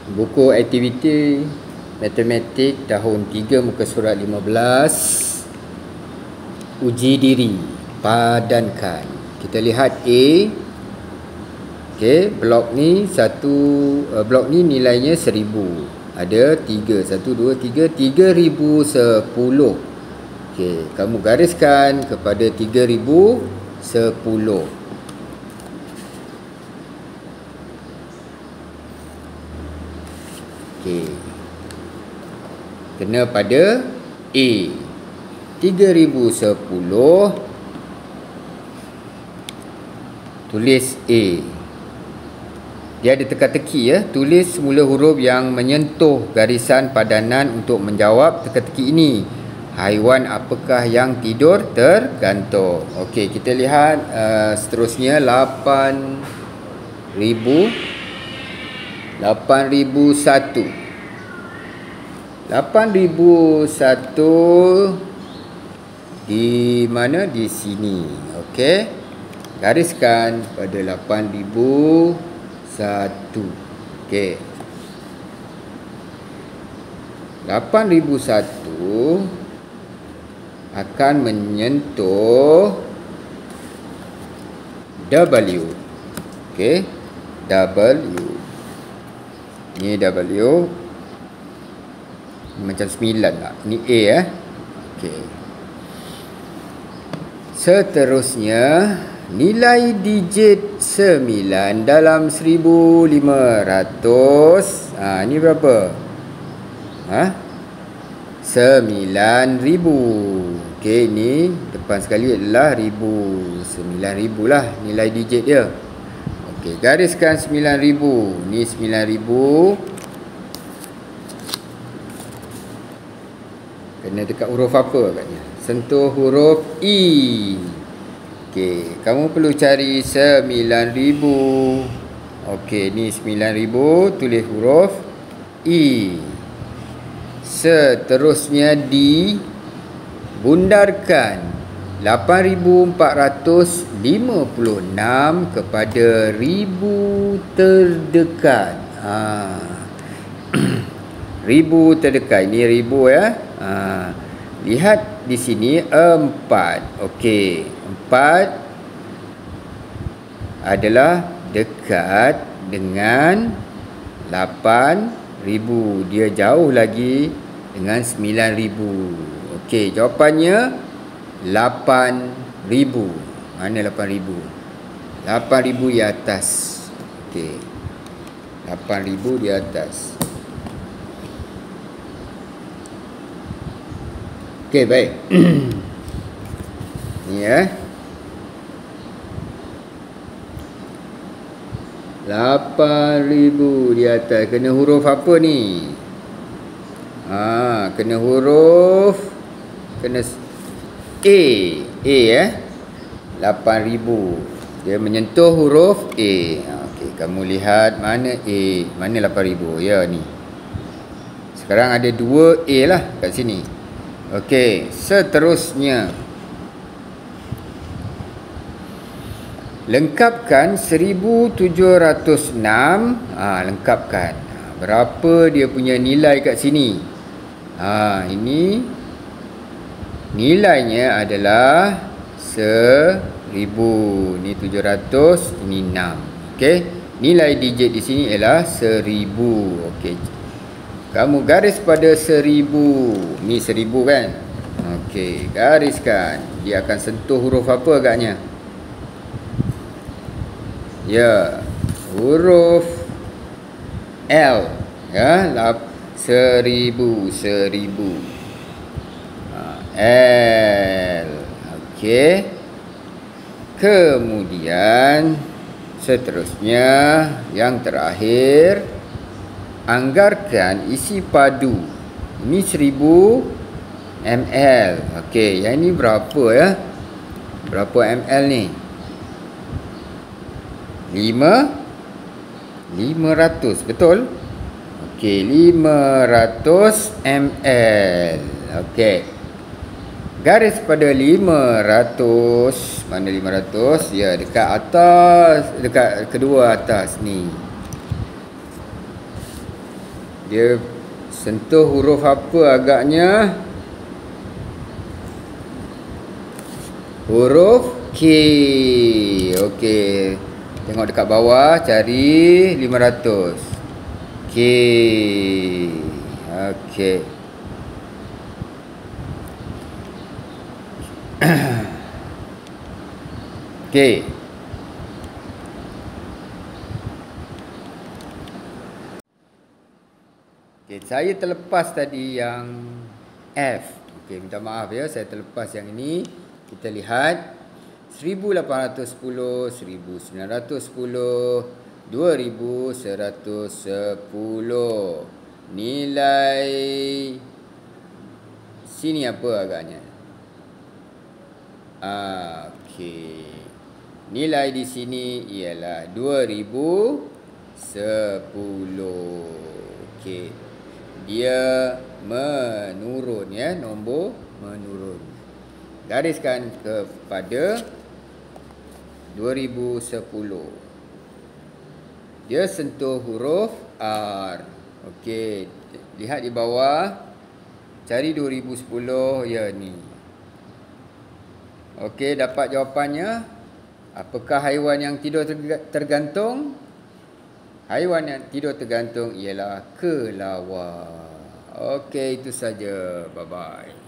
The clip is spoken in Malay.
Buku aktiviti matematik tahun 3 muka surat 15. Uji diri, padankan. Kita lihat A. Okey, blok ni blok ni nilainya 1000. Ada 3, 1 2 3, 3010. Okey, kamu gariskan kepada 3010. Okey. Kena pada A. 3010. Tulis A. Dia ada teka-teki ya. Tulis semula huruf yang menyentuh garisan padanan untuk menjawab teka-teki ini. Haiwan apakah yang tidur tergantung? Okey, kita lihat seterusnya 8001. 8001 di mana? Di sini. Okey. Gariskan pada 8001. Okey. 8001 akan menyentuh W. Okey. W. Ni W. Macam 9 tak? Ni A ya. Okey. Seterusnya, nilai digit 9 dalam 1500. Ni berapa? 9000. Okey, ni depan sekali adalah 1000. 9000 lah nilai digit dia. Okey, gariskan 9000. Ni 9000. Kena dekat huruf apa agaknya? Sentuh huruf I. Okey, kamu perlu cari 9000. Okey, ni 9000, tulis huruf I. Seterusnya dibundarkan 8456 kepada 1000 terdekat. 1000 terdekat. Ini 1000 ya. Lihat di sini 4. Okey, 4 adalah dekat dengan 8000. Dia jauh lagi dengan 9000. Okey, jawapannya 8000. Mana 8000? 8000 di atas. Okey. 8000 di atas. Okey, baik. Ni ya. 8000 di atas. Kena huruf apa ni? Kena huruf, kena A. A ya. 8000. Dia menyentuh huruf A. Okey, kamu lihat mana A, mana 8000. Ya, ni. Sekarang ada 2 A lah kat sini. Okey, seterusnya lengkapkan 1706. Lengkapkan. Berapa dia punya nilai kat sini? Ini nilainya adalah 1000. Ni 700, ini 6. Okey. Nilai digit di sini ialah 1000. Okey. Kamu garis pada 1000. Ni 1000 kan? Okey, gariskan. Dia akan sentuh huruf apa agaknya? Ya, huruf L. Ya, 1000. L. Okey. Kemudian seterusnya yang terakhir, anggarkan isi padu. Ini 1000 ml. Okey, yang ini berapa ya? Berapa ml ni? 500, betul? Okey, 500 ml. Okey. Garis pada 500. Mana 500? Ya, dekat atas, dekat kedua atas ni. Dia sentuh huruf apa agaknya? Huruf K. Okey. Tengok dekat bawah, cari 500. K. Okey. Okey. Okey, saya terlepas tadi yang F. Okey, minta maaf ya, saya terlepas yang ini. Kita lihat 1810, 1910, 2110. Nilai sini apa agaknya? Okey. Nilai di sini ialah 2010. Okey. Dia menurun ya, nombor menurun. Gariskan kepada 2010. Dia sentuh huruf R. Okey, lihat di bawah. Cari 2010 ya ni. Okey, dapat jawapannya. Apakah haiwan yang tidur tergantung? Haiwan yang tidur tergantung ialah kelawar. Okey, itu saja. Bye-bye.